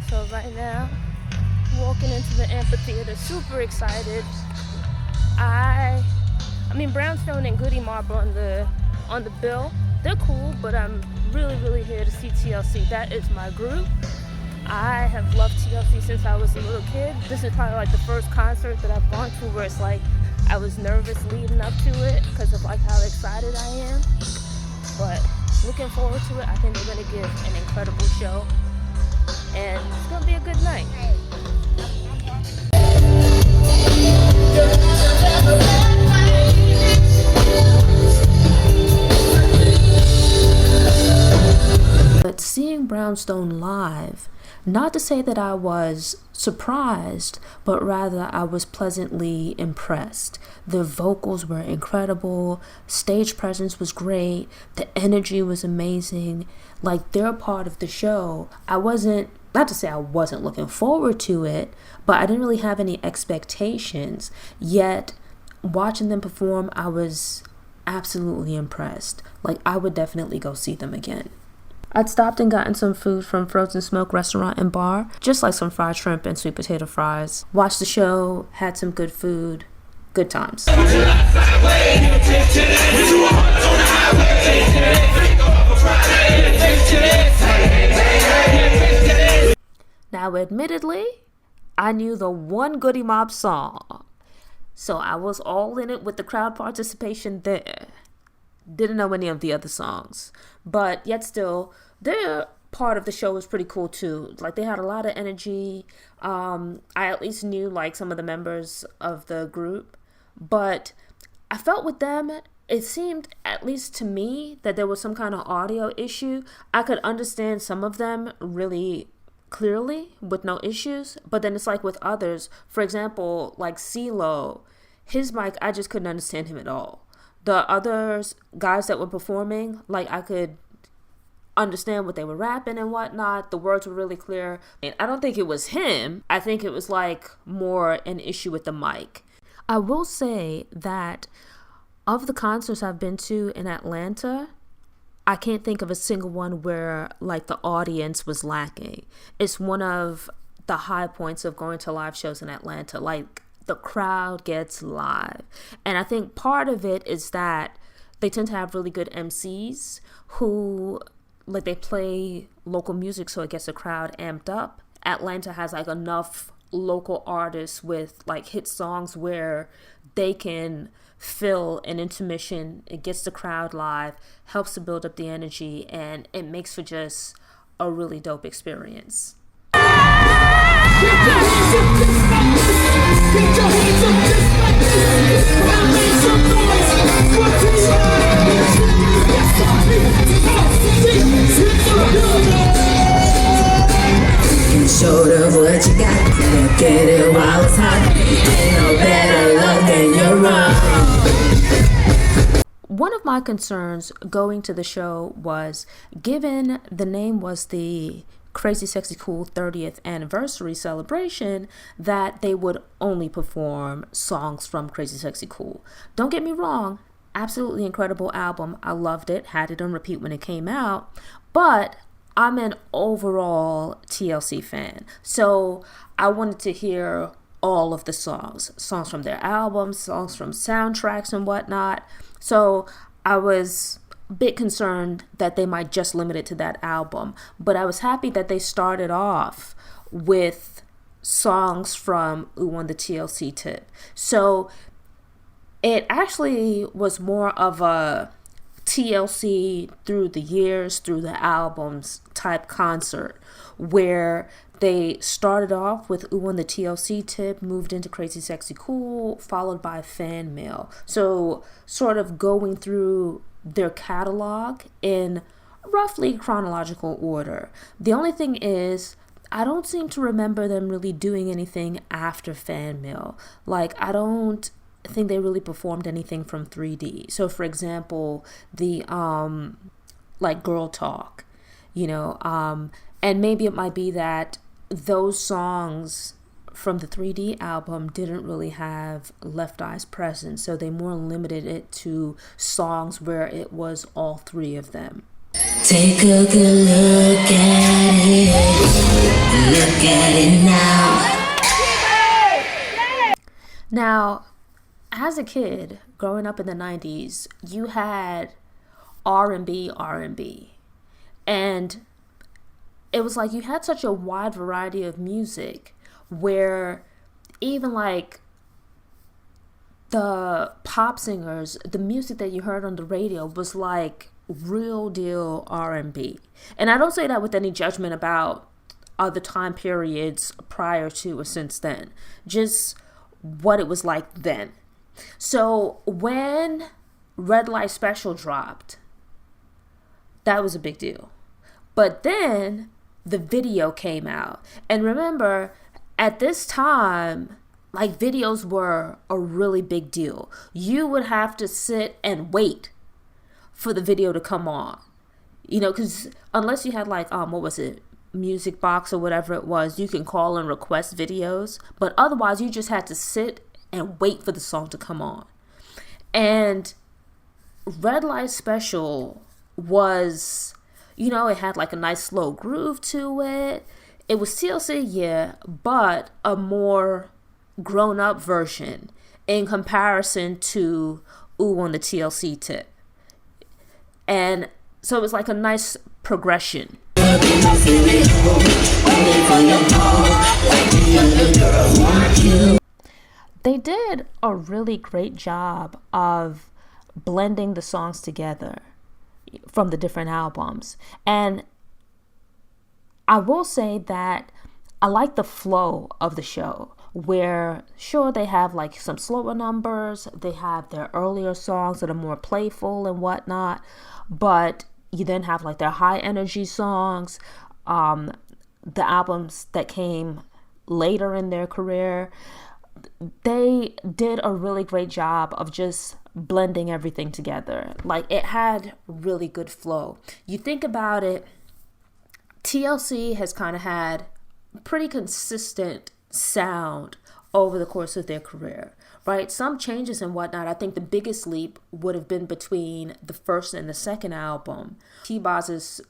So right now, walking into the amphitheater, super excited. I mean Brownstone and Goody Mob on the bill. They're cool, but I'm really here to see TLC. That is my group. I have loved TLC since I was a little kid. This is probably like the first concert that I've gone to where it's like I was nervous leading up to it because of like how excited I am. But looking forward to it. I think they're gonna give an incredible show, and it's gonna be a good night. But seeing Brownstone live, not to say that I was surprised, but rather I was pleasantly impressed. The vocals were incredible, stage presence was great, the energy was amazing. Like, they're part of the show. Not to say I wasn't looking forward to it, but I didn't really have any expectations. Yet, watching them perform, I was absolutely impressed. Like, I would definitely go see them again. I'd stopped and gotten some food from Frozen Smoke restaurant and bar, just like some fried shrimp and sweet potato fries. Watched the show, had some good food, good times. Now, admittedly, I knew the one Goody Mob song, so I was all in it with the crowd participation there. Didn't know any of the other songs, but yet still, their part of the show was pretty cool too. Like, they had a lot of energy. I at least knew like some of the members of the group, but I felt with them, it seemed, at least to me, that there was some kind of audio issue. I could understand some of them really clearly with no issues, but then it's like with others, for example, like CeeLo, his mic, I just couldn't understand him at all. The others, guys that were performing, like, I could understand what they were rapping and whatnot. The words were really clear. And I don't think it was him. I think it was like more an issue with the mic. I will say that of the concerts I've been to in Atlanta, I can't think of a single one where like the audience was lacking. It's one of the high points of going to live shows in Atlanta. Like, the crowd gets live. And I think part of it is that they tend to have really good MCs who, like, they play local music, so it gets the crowd amped up. Atlanta has like enough local artists with like hit songs where they can fill an intermission. It gets the crowd live, helps to build up the energy, and it makes for just a really dope experience. Show them what you got. Look at it while it's hot. Ain't no better love than your own. One of my concerns going to the show was, given the name was the CrazySexyCool 30th anniversary celebration, that they would only perform songs from CrazySexyCool. Don't get me wrong, absolutely incredible album. I loved it, had it on repeat when it came out, but I'm an overall TLC fan, so I wanted to hear all of the songs from their albums, songs from soundtracks and whatnot. So I was a bit concerned that they might just limit it to that album, but I was happy that they started off with songs from Ooh on the TLC tip. So it actually was more of a TLC through the years, through the albums type concert, where they started off with Ooh on the TLC tip, moved into CrazySexyCool, followed by Fan Mail. So sort of going through their catalog in roughly chronological order. The only thing is, I don't seem to remember them really doing anything after Fan Mail. Like, I don't think they really performed anything from 3D. So for example, the like Girl Talk, and maybe it might be that those songs from the 3D album didn't really have Left Eye's presence, so they more limited it to songs where it was all three of them. Take a good look at it. Look at it now. Now, as a kid growing up in the 90s, you had R&B, and it was like you had such a wide variety of music where even like the pop singers, the music that you heard on the radio was like real deal R&B. And I don't say that with any judgment about other time periods prior to or since then, just what it was like then. So when Red Light Special dropped, that was a big deal. But then the video came out. And remember, at this time, like, videos were a really big deal. You would have to sit and wait for the video to come on. You know, because unless you had like, what was it? Music Box or whatever it was, you can call and request videos. But otherwise, you just had to sit and wait for the song to come on. And Red Light Special was, you know, it had like a nice slow groove to it. It was TLC, yeah, but a more grown-up version in comparison to Ooh on the TLC tip. And so it was like a nice progression. They did a really great job of blending the songs together from the different albums. And I will say that I like the flow of the show, where sure they have like some slower numbers, they have their earlier songs that are more playful and whatnot, but you then have like their high energy songs, the albums that came later in their career. They did a really great job of just blending everything together. Like, it had really good flow. You think about it, TLC has kind of had pretty consistent sound over the course of their career, right? Some changes and whatnot. I think the biggest leap would have been between the first and the second album. T-Boz's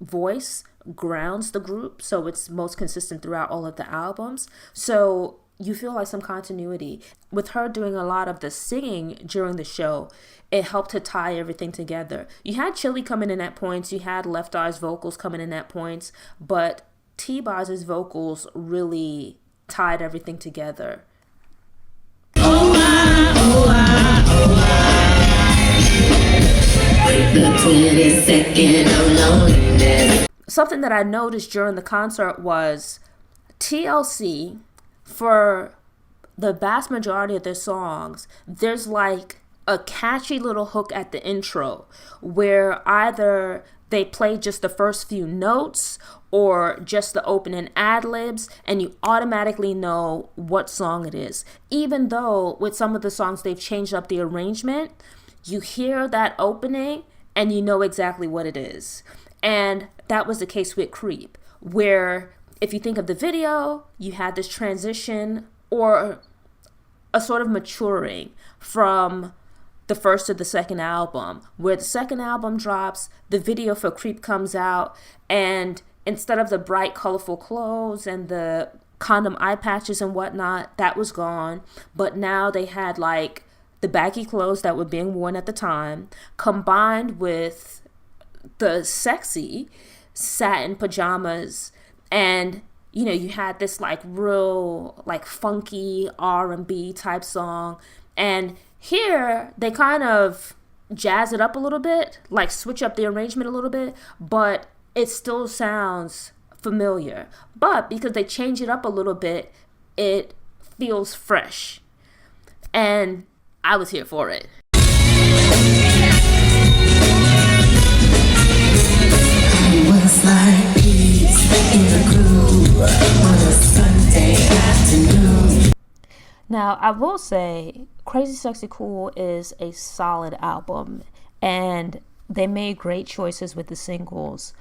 voice grounds the group, so it's most consistent throughout all of the albums. So you feel like some continuity. With her doing a lot of the singing during the show, it helped to tie everything together. You had Chilli coming in at points, you had Left Eye's vocals coming in at points, but T-Boz's vocals really tied everything together. Something that I noticed during the concert was TLC, for the vast majority of their songs, there's like a catchy little hook at the intro where either they play just the first few notes or just the opening ad-libs, and you automatically know what song it is. Even though with some of the songs they've changed up the arrangement, you hear that opening and you know exactly what it is. And that was the case with Creep, where if you think of the video, you had this transition or a sort of maturing from the first to the second album, where the second album drops, the video for Creep comes out, and instead of the bright, colorful clothes and the condom eye patches and whatnot, that was gone. But now they had like the baggy clothes that were being worn at the time, combined with the sexy satin pajamas. And, you know, you had this like real like funky R&B type song. And here they kind of jazz it up a little bit, like switch up the arrangement a little bit, but it still sounds familiar. But because they change it up a little bit, it feels fresh. And I was here for it. Was like peace in the groove on a Sunday afternoon. Now, I will say CrazySexyCool is a solid album, and they made great choices with the singles.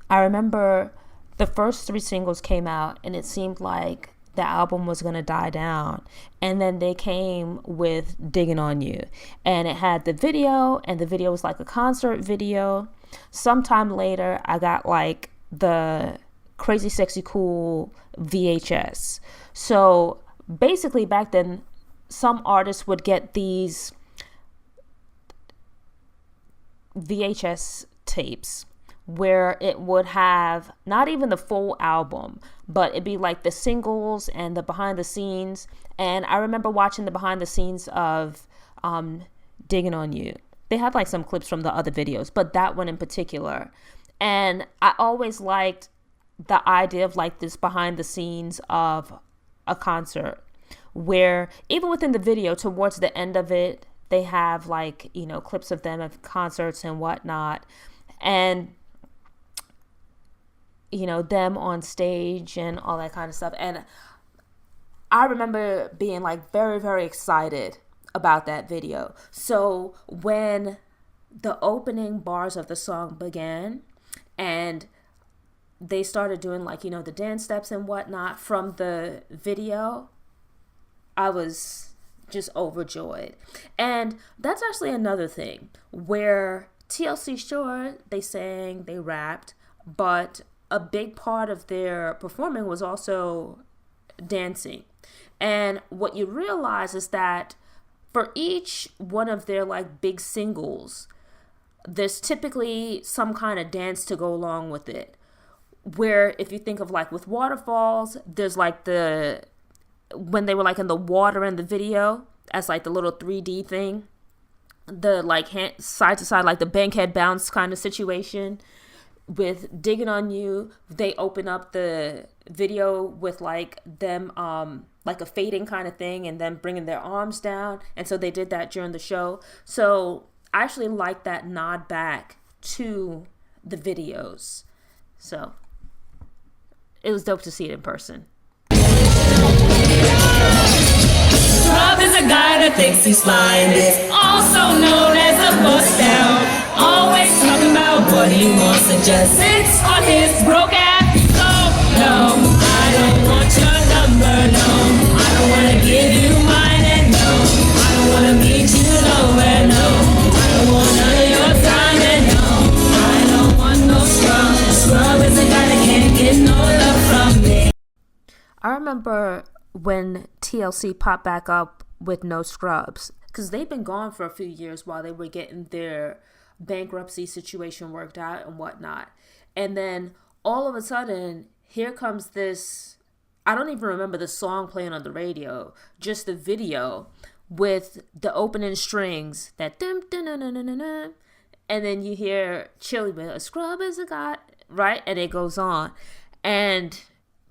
I remember the first 3 singles came out, and it seemed like the album was going to die down. And then they came with Digging on You, and it had the video, and the video was like a concert video. Sometime later, I got like the Crazy Sexy Cool VHS. So basically back then, some artists would get these VHS tapes where it would have not even the full album, but it'd be like the singles and the behind the scenes. And I remember watching the behind the scenes of Digging on You. They had like some clips from the other videos, but that one in particular. And I always liked the idea of like this behind the scenes of a concert, where even within the video, towards the end of it, they have like, you know, clips of them at concerts and whatnot. And you know, them on stage and all that kind of stuff. And I remember being like very, very excited about that video. So when the opening bars of the song began and they started doing like, you know, the dance steps and whatnot from the video, I was just overjoyed. And that's actually another thing where TLC, sure, they sang, they rapped, but a big part of their performing was also dancing. And what you realize is that for each one of their like big singles, there's typically some kind of dance to go along with it. Where if you think of like with Waterfalls, there's like when they were like in the water in the video as like the little 3D thing, the like hand, side to side, like the bankhead bounce kind of situation. With Digging on You, they open up the video with like them like a fading kind of thing and then bringing their arms down, and so they did that during the show. So I actually like that nod back to the videos, so it was dope to see it in person. Rob is a guy that thinks he's fine, is also known as a bust down. Always talking about what he wants and just sits on his broke ass. Oh no, I don't want your number, no. I don't wanna give you mine, and no, I don't wanna meet you nowhere, no. I don't want none of your time, and no, I don't want no scrub. Scrub is a guy that can't get no love from me. I remember when TLC popped back up with No Scrubs, because they've been gone for a few years while they were getting their bankruptcy situation worked out and whatnot. And then all of a sudden, here comes this, I don't even remember the song playing on the radio, just the video with the opening strings, that dum dum dum dum dum dum, and then you hear Chilli with a scrub is a god, right? And it goes on. And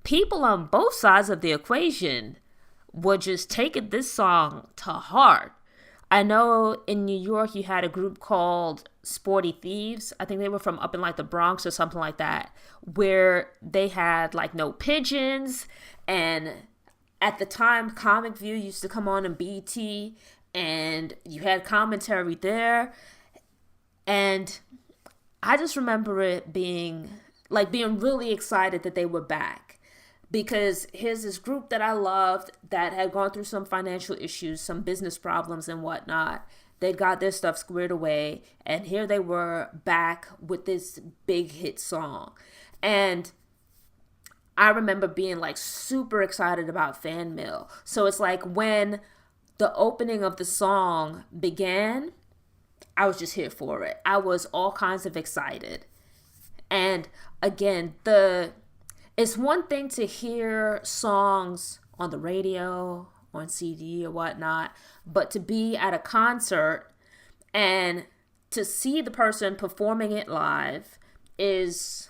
people on both sides of the equation were just taking this song to heart. I know in New York you had a group called Sporty Thieves. I think they were from up in like the Bronx or something like that, where they had like no pigeons. And at the time, Comic View used to come on in BT, and you had commentary there. And I just remember it being really excited that they were back. Because here's this group that I loved that had gone through some financial issues, some business problems and whatnot. They got their stuff squared away, and here they were back with this big hit song. And I remember being like super excited about Fan Mail. So it's like when the opening of the song began, I was just here for it. I was all kinds of excited. And again, it's one thing to hear songs on the radio, on CD or whatnot, but to be at a concert and to see the person performing it live is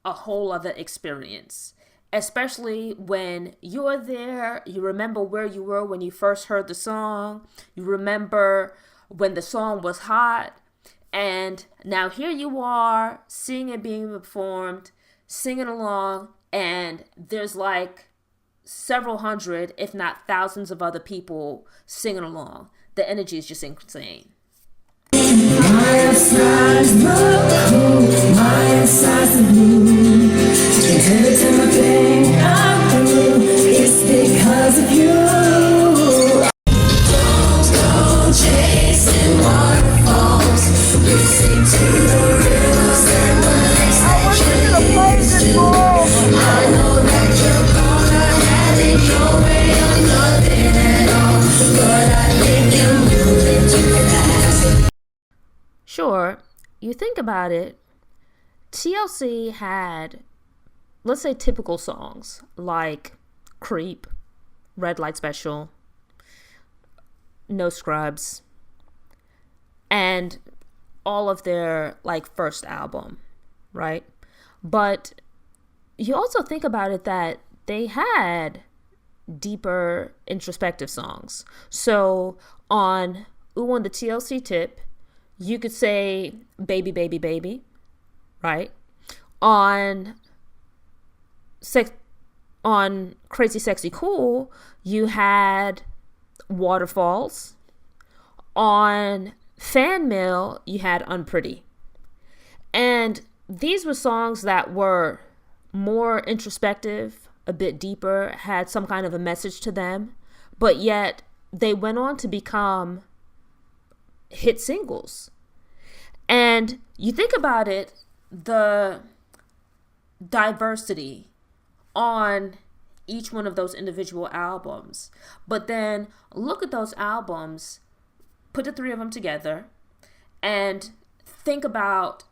a whole other experience. Especially when you're there, you remember where you were when you first heard the song, you remember when the song was hot, and now here you are seeing it being performed, singing along, and there's like several hundred, if not thousands of other people singing along. The energy is just insane. My size blue, my size blue. And every time I think I'm through, it's because of you. Don't go chasing waterfalls. Listen to the rivers and the lakes that you used to. you think about it, TLC had, let's say, typical songs like Creep, Red Light Special, No Scrubs, and all of their like first album, right? But you also think about it that they had deeper introspective songs. So on Ooh on the TLC tip, you could say Baby Baby Baby, right? On CrazySexyCool, you had Waterfalls. On Fan Mail, you had Unpretty. And these were songs that were more introspective, a bit deeper, had some kind of a message to them, but yet they went on to become hit singles. And you think about it, the diversity on each one of those individual albums, but then look at those albums, put the three of them together, and think about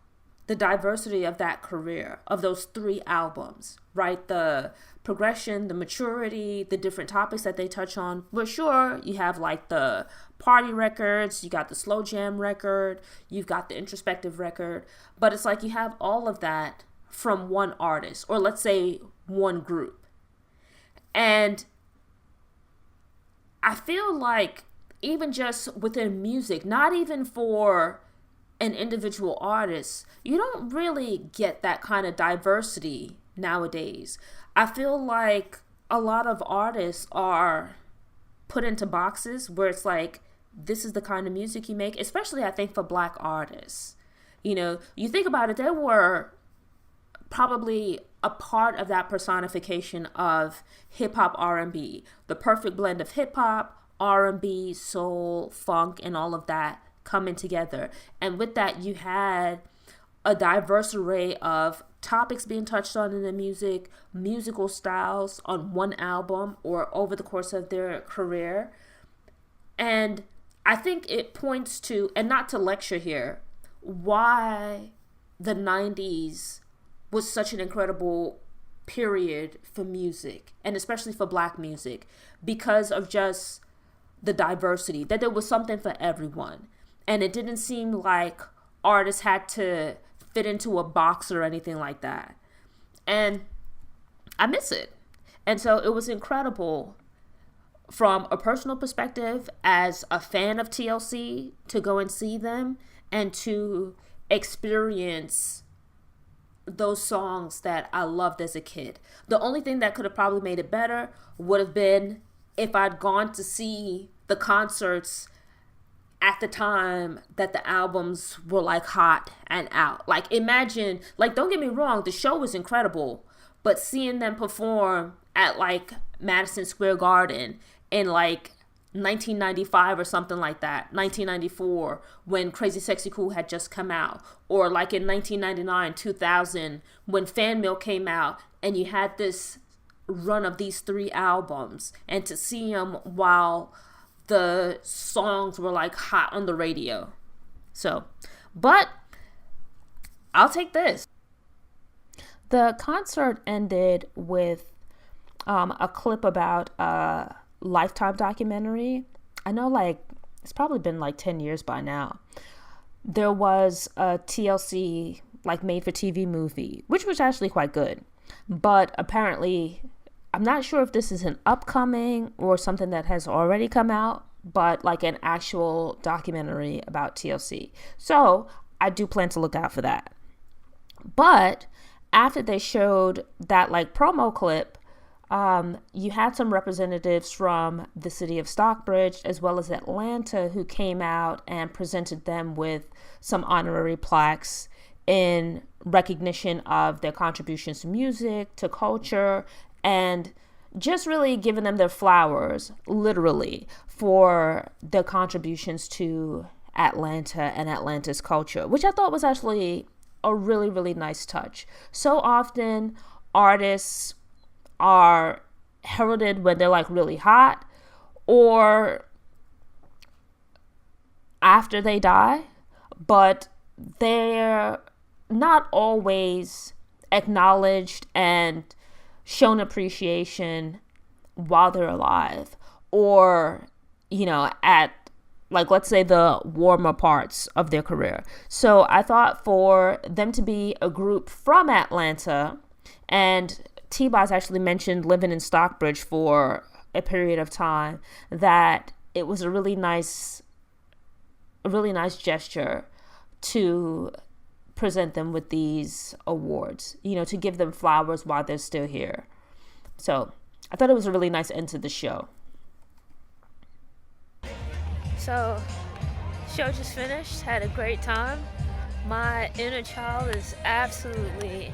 the diversity of that career, of those three albums, right? The progression, the maturity, the different topics that they touch on. For sure, you have like the party records, you got the slow jam record, you've got the introspective record, but it's like you have all of that from one artist, or let's say one group. And I feel like even just within music, not even for an individual artist, you don't really get that kind of diversity nowadays. I feel like a lot of artists are put into boxes where it's like, this is the kind of music you make, especially I think for Black artists. You know, you think about it, there were probably a part of that personification of hip-hop R&B, the perfect blend of hip-hop, R&B, soul, funk, and all of that coming together. And with that, you had a diverse array of topics being touched on in the music, musical styles on one album or over the course of their career. And I think it points to, and not to lecture here, why the 90s was such an incredible period for music, and especially for Black music, because of just the diversity, that there was something for everyone. And it didn't seem like artists had to fit into a box or anything like that. And I miss it. And so it was incredible from a personal perspective as a fan of TLC to go and see them and to experience those songs that I loved as a kid. The only thing that could have probably made it better would have been if I'd gone to see the concerts at the time that the albums were like hot and out. Like imagine, like don't get me wrong, the show was incredible, but seeing them perform at like Madison Square Garden in like 1995 or something like that, 1994, when CrazySexyCool had just come out, or like in 1999, 2000, when Fan Mail came out, and you had this run of these three albums, and to see them while the songs were like hot on the radio. So, but I'll take this. The concert ended with a clip about a Lifetime documentary. I know like it's probably been like 10 years by now. There was a TLC like made for TV movie, which was actually quite good. But apparently, I'm not sure if this is an upcoming or something that has already come out, but like an actual documentary about TLC. So I do plan to look out for that. But after they showed that like promo clip, you had some representatives from the city of Stockbridge as well as Atlanta who came out and presented them with some honorary plaques in recognition of their contributions to music, to culture, and just really giving them their flowers, literally, for their contributions to Atlanta and Atlanta's culture, which I thought was actually a really, really nice touch. So often artists are heralded when they're like really hot or after they die, but they're not always acknowledged and shown appreciation while they're alive, or, at, like, let's say the warmer parts of their career. So I thought for them to be a group from Atlanta, and T-Boz actually mentioned living in Stockbridge for a period of time, that it was a really nice gesture to present them with these awards, to give them flowers while they're still here. So I thought it was a really nice end to the show. So, show just finished, had a great time. My inner child is absolutely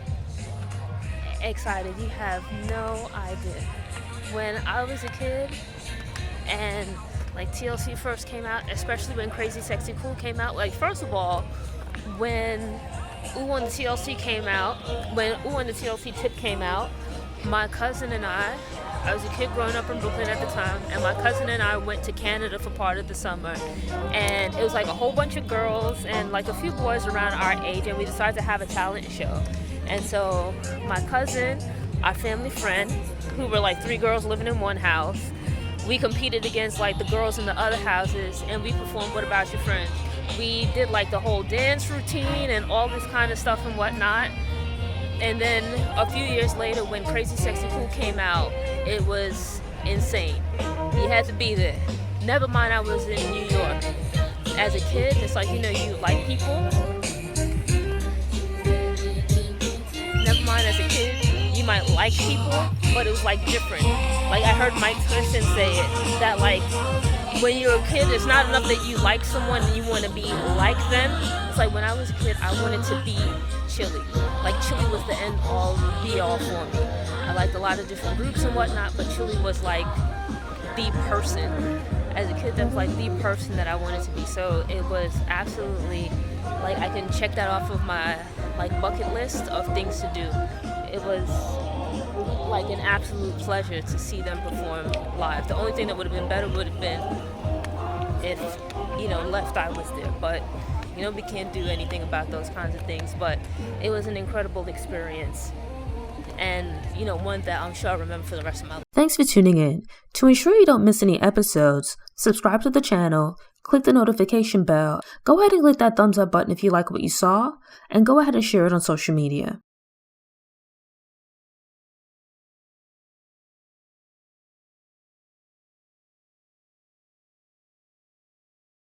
excited. You have no idea. When I was a kid and like TLC first came out, especially when CrazySexyCool came out, like first of all, when Ooh on the TLC came out, when Ooh on the TLC tip came out, my cousin and I was a kid growing up in Brooklyn at the time, and my cousin and I went to Canada for part of the summer, and it was like a whole bunch of girls and like a few boys around our age, and we decided to have a talent show. And so my cousin, our family friend, who were like 3 girls living in one house, we competed against like the girls in the other houses, and we performed What About Your Friends. We did like the whole dance routine and all this kind of stuff and whatnot. And then a few years later, when CrazySexyCool came out, it was insane. You had to be there. Never mind, I was in New York. As a kid, it's like, you like people. Never mind, as a kid, you might like people, but it was like different. Like I heard Mike Tyson say it, that like when you're a kid, it's not enough that you like someone and you want to be like them. It's like when I was a kid, I wanted to be Chilli. Like Chilli was the end all, be all for me. I liked a lot of different groups and whatnot, but Chilli was like the person. As a kid, that was like the person that I wanted to be. So it was absolutely like I can check that off of my like bucket list of things to do. It was like an absolute pleasure to see them perform live. The only thing that would have been better would have been if, Left Eye was there. But, we can't do anything about those kinds of things. But it was an incredible experience. And, one that I'm sure I'll remember for the rest of my life. Thanks for tuning in. To ensure you don't miss any episodes, subscribe to the channel, click the notification bell, go ahead and click that thumbs up button if you like what you saw, and go ahead and share it on social media.